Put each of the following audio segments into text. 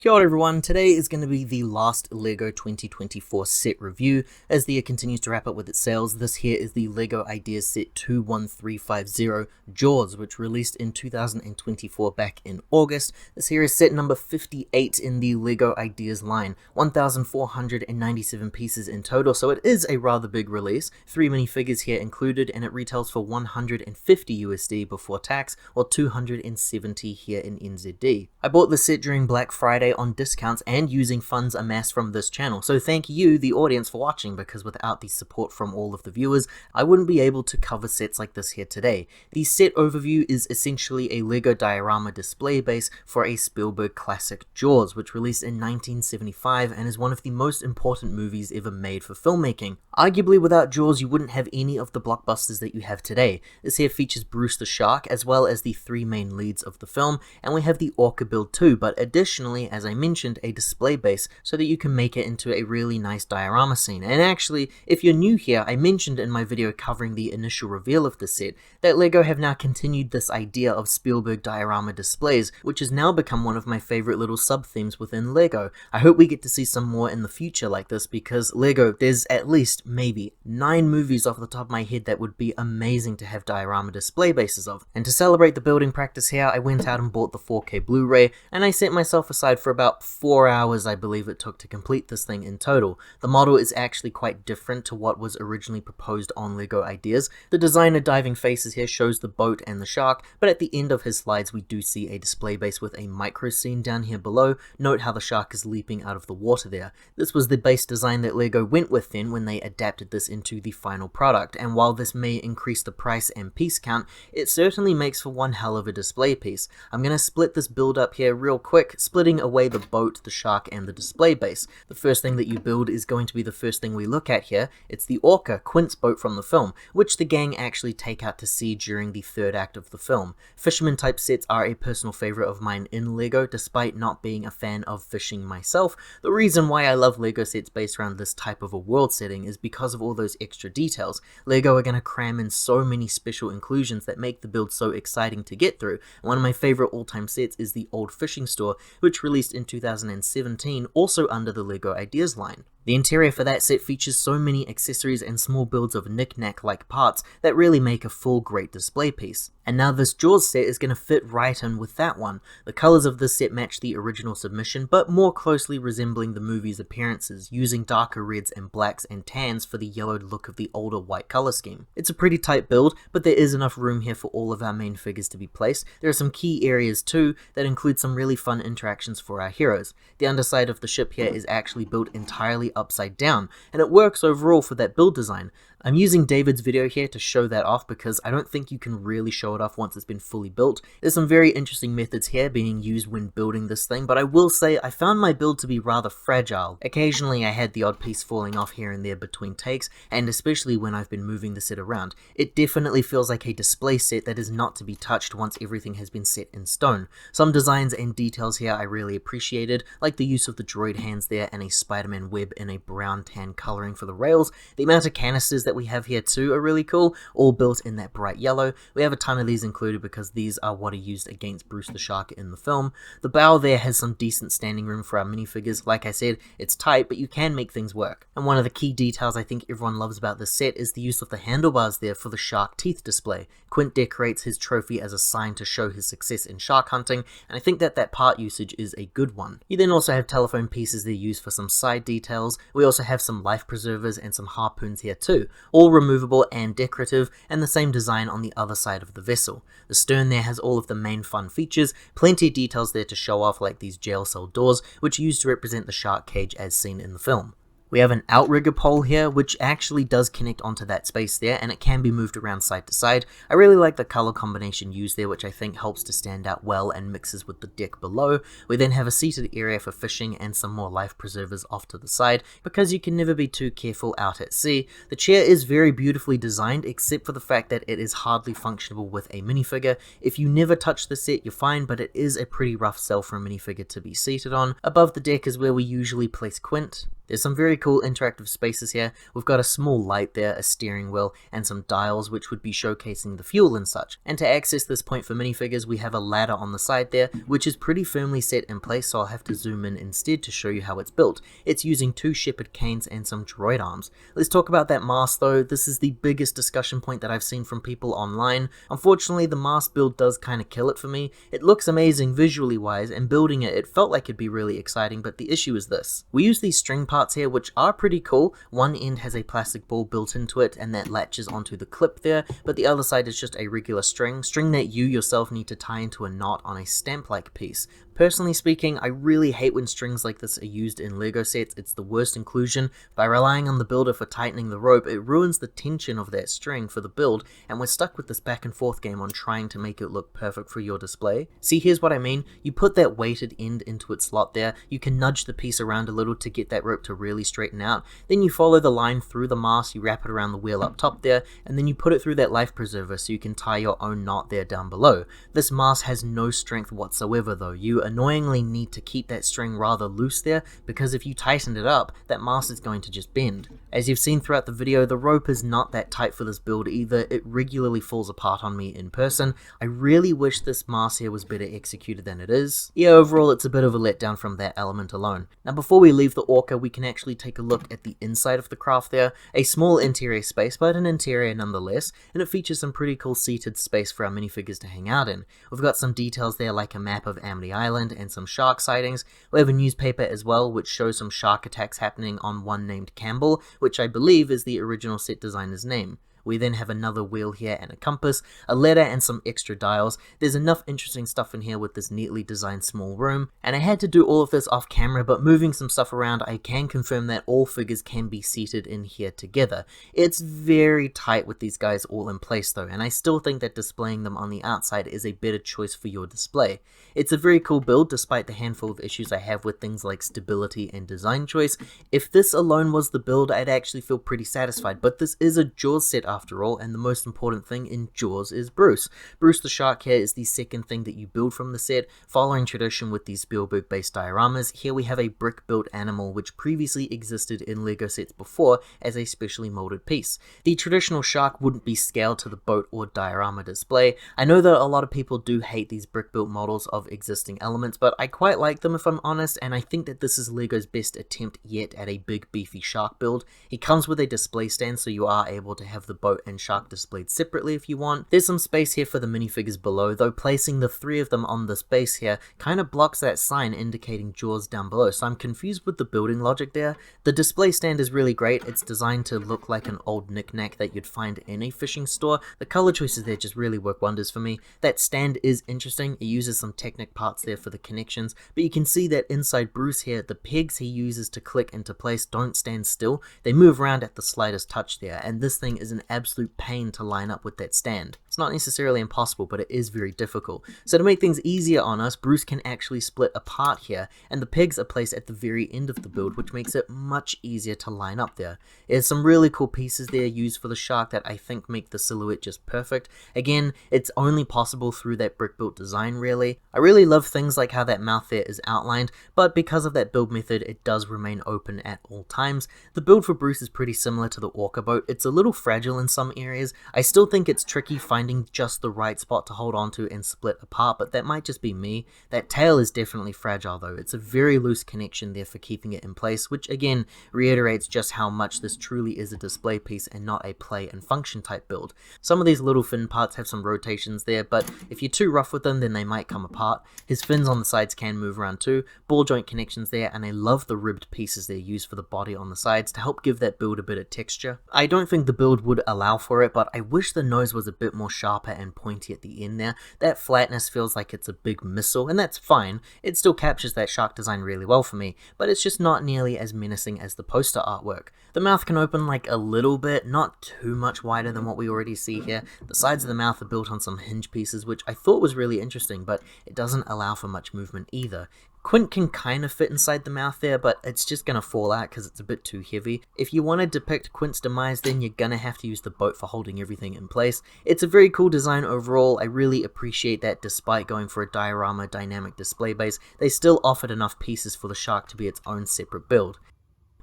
Kia ora everyone, today is going to be the last LEGO 2024 set review. As the year continues to wrap up with its sales, this here is the LEGO Ideas Set 21350 Jaws, which released in 2024 back in August. This here is set number 58 in the LEGO Ideas line, 1,497 pieces in total, so it is a rather big release. 3 minifigures here included, and it retails for 150 USD before tax, or 270 here in NZD. I bought the set during Black Friday on discounts and using funds amassed from this channel, so thank you, the audience, for watching, because without the support from all of the viewers, I wouldn't be able to cover sets like this here today. The set overview is essentially a LEGO diorama display base for a Spielberg classic Jaws, which released in 1975 and is one of the most important movies ever made for filmmaking. Arguably, without Jaws, you wouldn't have any of the blockbusters that you have today. This here features Bruce the Shark, as well as the 3 main leads of the film, and we have the Orca build too, but additionally, as I mentioned, a display base so that you can make it into a really nice diorama scene. And actually, if you're new here, I mentioned in my video covering the initial reveal of the set that LEGO have now continued this idea of Spielberg diorama displays, which has now become one of my favorite little sub-themes within LEGO. I hope we get to see some more in the future like this, because LEGO, there's at least maybe 9 movies off the top of my head that would be amazing to have diorama display bases of. And to celebrate the building practice here, I went out and bought the 4K Blu-ray, and I set myself aside for about 4 hours, I believe it took, to complete this thing in total. The model is actually quite different to what was originally proposed on LEGO Ideas. The designer diving faces here shows the boat and the shark, but at the end of his slides we do see a display base with a micro scene down here below. Note how the shark is leaping out of the water there. This was the base design that LEGO went with then when they adapted this into the final product, and while this may increase the price and piece count, it certainly makes for one hell of a display piece. I'm going to split this build up here real quick, splitting away the boat, the shark, and the display base. The first thing that you build is going to be the first thing we look at here. It's the Orca, Quint's boat from the film, which the gang actually take out to sea during the third act of the film. Fisherman type sets are a personal favorite of mine in LEGO, despite not being a fan of fishing myself. The reason why I love LEGO sets based around this type of a world setting is because of all those extra details. LEGO are going to cram in so many special inclusions that make the build so exciting to get through. One of my favorite all-time sets is the Old Fishing Store, which released in 2017, also under the LEGO Ideas line. The interior for that set features so many accessories and small builds of knick-knack-like parts that really make a full great display piece. And now this Jaws set is going to fit right in with that one. The colors of this set match the original submission, but more closely resembling the movie's appearances, using darker reds and blacks and tans for the yellowed look of the older white color scheme. It's a pretty tight build, but there is enough room here for all of our main figures to be placed. There are some key areas too that include some really fun interactions for our heroes. The underside of the ship here is actually built entirely upside down, and it works overall for that build design. I'm using David's video here to show that off because I don't think you can really show it off once it's been fully built. There's some very interesting methods here being used when building this thing, but I will say I found my build to be rather fragile. Occasionally I had the odd piece falling off here and there between takes, and especially when I've been moving the set around. It definitely feels like a display set that is not to be touched once everything has been set in stone. Some designs and details here I really appreciated, like the use of the droid hands there and a Spider-Man web in a brown tan coloring for the rails. The amount of canisters that we have here too are really cool, all built in that bright yellow. We have a ton of these included because these are what are used against Bruce the Shark in the film. The bow there has some decent standing room for our minifigures. Like I said, it's tight, but you can make things work. And one of the key details I think everyone loves about this set is the use of the handlebars there for the shark teeth display. Quint decorates his trophy as a sign to show his success in shark hunting, and I think that part usage is a good one. You then also have telephone pieces they're used for some side details. We also have some life preservers and some harpoons here too, all removable and decorative, and the same design on the other side of the vessel. The stern there has all of the main fun features, plenty of details there to show off, like these jail cell doors, which are used to represent the shark cage as seen in the film. We have an outrigger pole here, which actually does connect onto that space there, and it can be moved around side to side. I really like the color combination used there, which I think helps to stand out well and mixes with the deck below. We then have a seated area for fishing and some more life preservers off to the side, because you can never be too careful out at sea. The chair is very beautifully designed, except for the fact that it is hardly functional with a minifigure. If you never touch the set, you're fine, but it is a pretty rough sell for a minifigure to be seated on. Above the deck is where we usually place Quint. There's some very cool interactive spaces here. We've got a small light there, a steering wheel, and some dials which would be showcasing the fuel and such. And to access this point for minifigures, we have a ladder on the side there, which is pretty firmly set in place, so I'll have to zoom in instead to show you how it's built. It's using 2 shepherd canes and some droid arms. Let's talk about that mast though. This is the biggest discussion point that I've seen from people online. Unfortunately, the mast build does kind of kill it for me. It looks amazing visually wise, and building it felt like it'd be really exciting, but the issue is this. We use these string parts here, which are pretty cool. One end has a plastic ball built into it, and that latches onto the clip there, but the other side is just a regular string that you yourself need to tie into a knot on a stamp-like piece. Personally speaking, I really hate when strings like this are used in LEGO sets. It's the worst inclusion. By relying on the builder for tightening the rope, it ruins the tension of that string for the build, and we're stuck with this back and forth game on trying to make it look perfect for your display. See, here's what I mean. You put that weighted end into its slot there, you can nudge the piece around a little to get that rope to really straighten out, then you follow the line through the mast, you wrap it around the wheel up top there, and then you put it through that life preserver so you can tie your own knot there down below. This mast has no strength whatsoever though. You annoyingly need to keep that string rather loose there, because if you tighten it up, that mast is going to just bend. As you've seen throughout the video, the rope is not that tight for this build either. It regularly falls apart on me in person. I really wish this mast here was better executed than it is. Yeah, overall it's a bit of a letdown from that element alone. Now before we leave the Orca, we can actually take a look at the inside of the craft there. A small interior space, but an interior nonetheless, and it features some pretty cool seated space for our minifigures to hang out in. We've got some details there like a map of Amity Island and some shark sightings. We have a newspaper as well which shows some shark attacks happening on one named Campbell, which I believe is the original set designer's name. We then have another wheel here and a compass, a ladder and some extra dials. There's enough interesting stuff in here with this neatly designed small room, and I had to do all of this off camera, but moving some stuff around I can confirm that all figures can be seated in here together. It's very tight with these guys all in place though, and I still think that displaying them on the outside is a better choice for your display. It's a very cool build despite the handful of issues I have with things like stability and design choice. If this alone was the build, I'd actually feel pretty satisfied, but this is a Jaws set after all, and the most important thing in Jaws is Bruce. Bruce the shark here is the second thing that you build from the set, following tradition with these Spielberg based dioramas. Here we have a brick built animal which previously existed in LEGO sets before as a specially molded piece. The traditional shark wouldn't be scaled to the boat or diorama display. I know that a lot of people do hate these brick built models of existing elements, but I quite like them if I'm honest, and I think that this is LEGO's best attempt yet at a big beefy shark build. It comes with a display stand so you are able to have the boat and shark displayed separately if you want. There's some space here for the minifigures below, though placing the 3 of them on this base here kind of blocks that sign indicating Jaws down below, so I'm confused with the building logic there. The display stand is really great. It's designed to look like an old knickknack that you'd find in a fishing store. The color choices there just really work wonders for me. That stand is interesting. It uses some Technic parts there for the connections, but you can see that inside Bruce here, the pegs he uses to click into place don't stand still. They move around at the slightest touch there, and this thing is an absolute pain to line up with that stand. It's not necessarily impossible, but it is very difficult. So to make things easier on us, Bruce can actually split apart here, and the pegs are placed at the very end of the build, which makes it much easier to line up there. There's some really cool pieces there used for the shark that I think make the silhouette just perfect. Again, it's only possible through that brick built design really. I really love things like how that mouth there is outlined, but because of that build method, it does remain open at all times. The build for Bruce is pretty similar to the Orca boat. It's a little fragile in some areas. I still think it's tricky finding just the right spot to hold onto and split apart, but that might just be me. That tail is definitely fragile though. It's a very loose connection there for keeping it in place, which again reiterates just how much this truly is a display piece and not a play and function type build. Some of these little fin parts have some rotations there, but if you're too rough with them, then they might come apart. His fins on the sides can move around too, ball joint connections there, and I love the ribbed pieces they're used for the body on the sides to help give that build a bit of texture. I don't think the build would allow for it, but I wish the nose was a bit more sharper and pointy at the end there. That flatness feels like it's a big missile, and that's fine. It still captures that shark design really well for me, but it's just not nearly as menacing as the poster artwork. The mouth can open like a little bit, not too much wider than what we already see here. The sides of the mouth are built on some hinge pieces, which I thought was really interesting, but it doesn't allow for much movement either. Quint can kind of fit inside the mouth there, but it's just going to fall out because it's a bit too heavy. If you want to depict Quint's demise, then you're going to have to use the boat for holding everything in place. It's a very cool design overall. I really appreciate that despite going for a diorama dynamic display base, they still offered enough pieces for the shark to be its own separate build.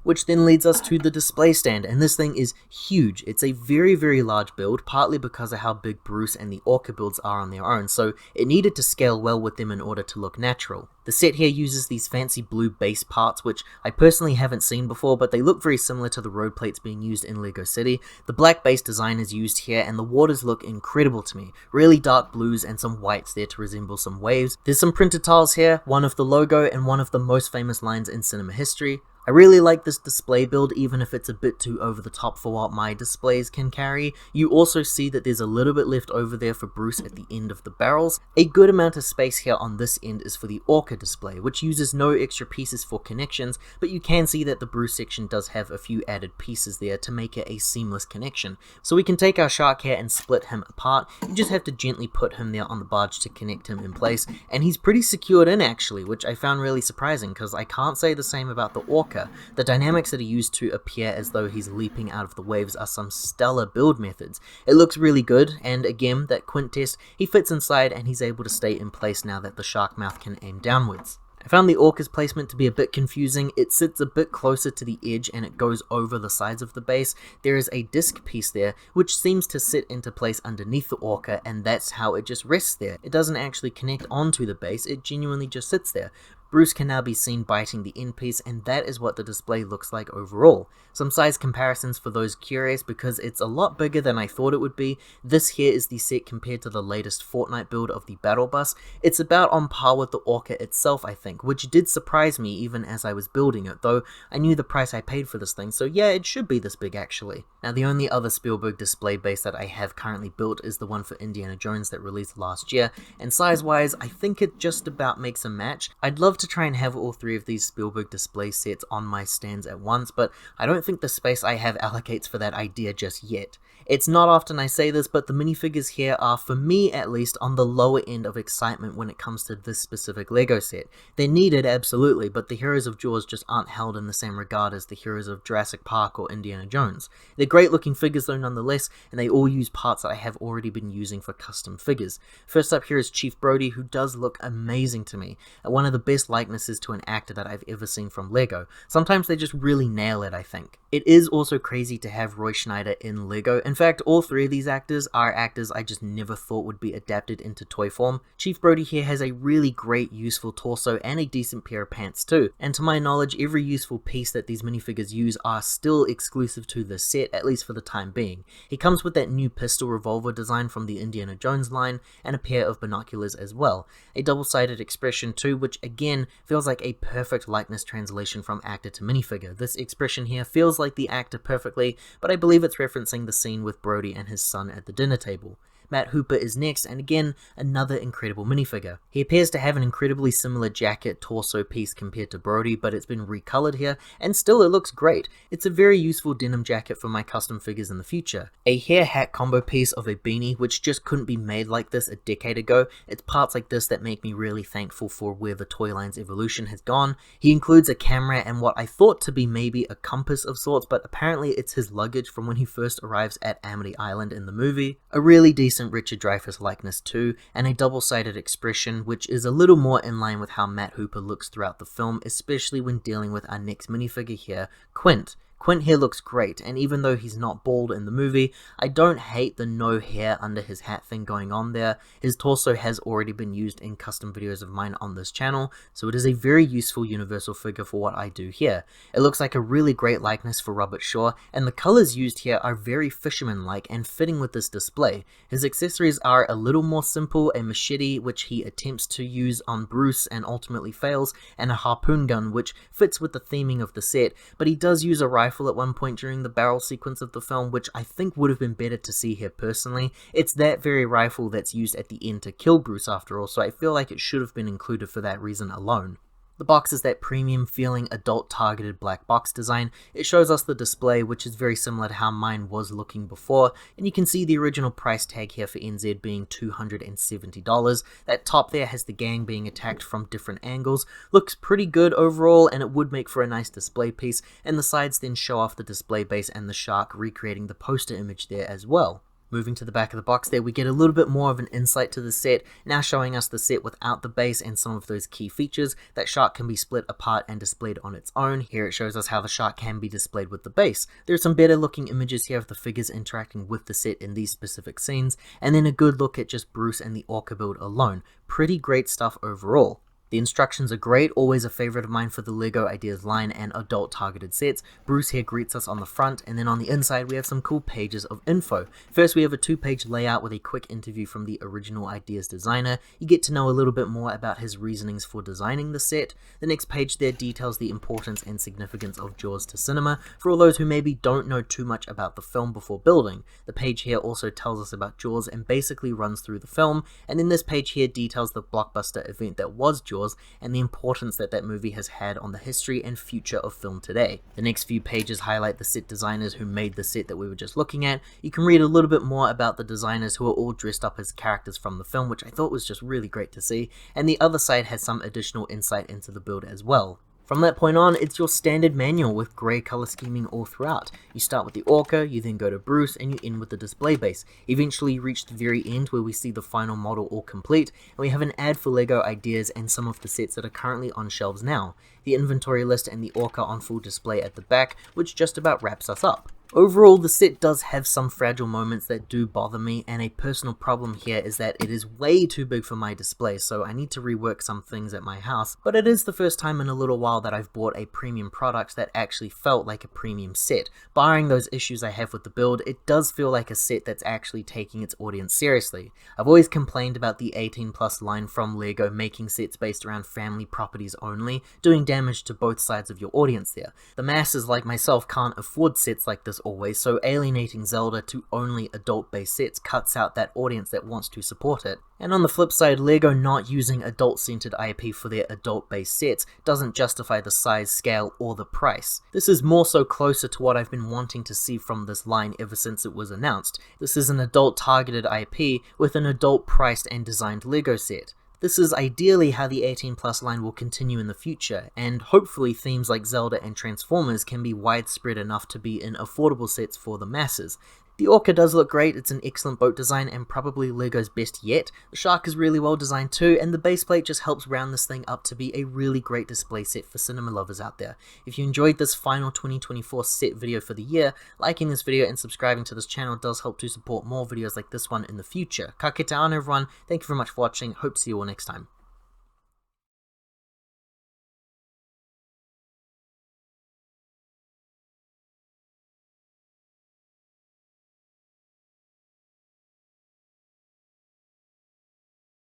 Which then leads us to the display stand, and this thing is huge. It's a very large build, partly because of how big Bruce and the Orca builds are on their own, so it needed to scale well with them in order to look natural. The set here uses these fancy blue base parts, which I personally haven't seen before, but they look very similar to the road plates being used in LEGO City. The black base design is used here, and the waters look incredible to me. Really dark blues and some whites there to resemble some waves. There's some printed tiles here, one of the logo and one of the most famous lines in cinema history. I really like this display build, even if it's a bit too over the top for what my displays can carry. You also see that there's a little bit left over there for Bruce at the end of the barrels. A good amount of space here on this end is for the Orca display, which uses no extra pieces for connections, but you can see that the Bruce section does have a few added pieces there to make it a seamless connection. So we can take our shark here and split him apart. You just have to gently put him there on the barge to connect him in place, and he's pretty secured in actually, which I found really surprising because I can't say the same about the Orca. The dynamics that are used to appear as though he's leaping out of the waves are some stellar build methods. It looks really good, and again, that Quint test, he fits inside and he's able to stay in place now that the shark mouth can aim downwards. I found the Orca's placement to be a bit confusing. It sits a bit closer to the edge and it goes over the sides of the base. There is a disc piece there which seems to sit into place underneath the Orca, and that's how it just rests there. It doesn't actually connect onto the base, it genuinely just sits there. Bruce can now be seen biting the end piece, and that is what the display looks like overall. Some size comparisons for those curious, because it's a lot bigger than I thought it would be. This here is the set compared to the latest Fortnite build of the Battle Bus. It's about on par with the Orca itself, I think, which did surprise me even as I was building it, though I knew the price I paid for this thing, so yeah, it should be this big actually. Now the only other Spielberg display base that I have currently built is the one for Indiana Jones that released last year, and size-wise, I think it just about makes a match. I'd love to try and have all three of these Spielberg display sets on my stands at once, but I don't think the space I have allocates for that idea just yet. It's not often I say this, but the minifigures here are, for me at least, on the lower end of excitement when it comes to this specific LEGO set. They're needed, absolutely, but the heroes of Jaws just aren't held in the same regard as the heroes of Jurassic Park or Indiana Jones. They're great looking figures though nonetheless, and they all use parts that I have already been using for custom figures. First up here is Chief Brody, who does look amazing to me. One of the best likenesses to an actor that I've ever seen from LEGO. Sometimes they just really nail it, I think. It is also crazy to have Roy Schneider in LEGO. In fact, all three of these actors are actors I just never thought would be adapted into toy form. Chief Brody here has a really great useful torso and a decent pair of pants too, and to my knowledge every useful piece that these minifigures use are still exclusive to this set, at least for the time being. He comes with that new pistol revolver design from the Indiana Jones line, and a pair of binoculars as well. A double-sided expression too, which again feels like a perfect likeness translation from actor to minifigure. This expression here feels like the actor perfectly, but I believe it's referencing the scene with Brody and his son at the dinner table. Matt Hooper is next, and again, another incredible minifigure. He appears to have an incredibly similar jacket torso piece compared to Brody, but it's been recolored here, and still it looks great. It's a very useful denim jacket for my custom figures in the future. A hair hat combo piece of a beanie, which just couldn't be made like this a decade ago. It's parts like this that make me really thankful for where the toy line's evolution has gone. He includes a camera and what I thought to be maybe a compass of sorts, but apparently it's his luggage from when he first arrives at Amity Island in the movie. A really decent Richard Dreyfuss likeness too, and a double-sided expression, which is a little more in line with how Matt Hooper looks throughout the film, especially when dealing with our next minifigure here, Quint. Quint here looks great, and even though he's not bald in the movie, I don't hate the no hair under his hat thing going on there. His torso has already been used in custom videos of mine on this channel, so it is a very useful universal figure for what I do here. It looks like a really great likeness for Robert Shaw, and the colors used here are very fisherman-like and fitting with this display. His accessories are a little more simple, a machete which he attempts to use on Bruce and ultimately fails, and a harpoon gun which fits with the theming of the set, but he does use a rifle at one point during the barrel sequence of the film, which I think would have been better to see here personally. It's that very rifle that's used at the end to kill Bruce after all, so I feel like it should have been included for that reason alone. The box is that premium feeling adult targeted black box design. It shows us the display, which is very similar to how mine was looking before, and you can see the original price tag here for NZ being $270. That top there has the gang being attacked from different angles. Looks pretty good overall, and it would make for a nice display piece, and the sides then show off the display base and the shark recreating the poster image there as well. Moving to the back of the box there, we get a little bit more of an insight to the set, now showing us the set without the base and some of those key features. That shark can be split apart and displayed on its own. Here it shows us how the shark can be displayed with the base. There are some better looking images here of the figures interacting with the set in these specific scenes, and then a good look at just Bruce and the Orca build alone. Pretty great stuff overall. The instructions are great, always a favorite of mine for the LEGO Ideas line and adult targeted sets. Bruce here greets us on the front, and then on the inside we have some cool pages of info. First we have a 2-page layout with a quick interview from the original Ideas designer. You get to know a little bit more about his reasonings for designing the set. The next page there details the importance and significance of Jaws to cinema, for all those who maybe don't know too much about the film before building. The page here also tells us about Jaws and basically runs through the film, and then this page here details the blockbuster event that was Jaws and the importance that that movie has had on the history and future of film today. The next few pages highlight the set designers who made the set that we were just looking at. You can read a little bit more about the designers who are all dressed up as characters from the film, which I thought was just really great to see, and the other side has some additional insight into the build as well. From that point on, it's your standard manual with grey colour scheming all throughout. You start with the Orca, you then go to Bruce, and you end with the display base. Eventually you reach the very end where we see the final model all complete, and we have an ad for LEGO Ideas and some of the sets that are currently on shelves now. The inventory list and the Orca on full display at the back, which just about wraps us up. Overall, the set does have some fragile moments that do bother me, and a personal problem here is that it is way too big for my display, so I need to rework some things at my house, but it is the first time in a little while that I've bought a premium product that actually felt like a premium set. Barring those issues I have with the build, it does feel like a set that's actually taking its audience seriously. I've always complained about the 18+ line from LEGO making sets based around family properties only, doing damage to both sides of your audience there. The masses like myself can't afford sets like this always, so alienating Zelda to only adult-based sets cuts out that audience that wants to support it. And on the flip side, LEGO not using adult-centered IP for their adult-based sets doesn't justify the size, scale, or the price. This is more so closer to what I've been wanting to see from this line ever since it was announced. This is an adult-targeted IP with an adult-priced and designed LEGO set. This is ideally how the 18+ line will continue in the future, and hopefully themes like Zelda and Transformers can be widespread enough to be in affordable sets for the masses. The Orca does look great, it's an excellent boat design and probably LEGO's best yet. The shark is really well designed too, and the base plate just helps round this thing up to be a really great display set for cinema lovers out there. If you enjoyed this final 2024 set video for the year, liking this video and subscribing to this channel does help to support more videos like this one in the future. Ka kite ana everyone, thank you very much for watching, hope to see you all next time.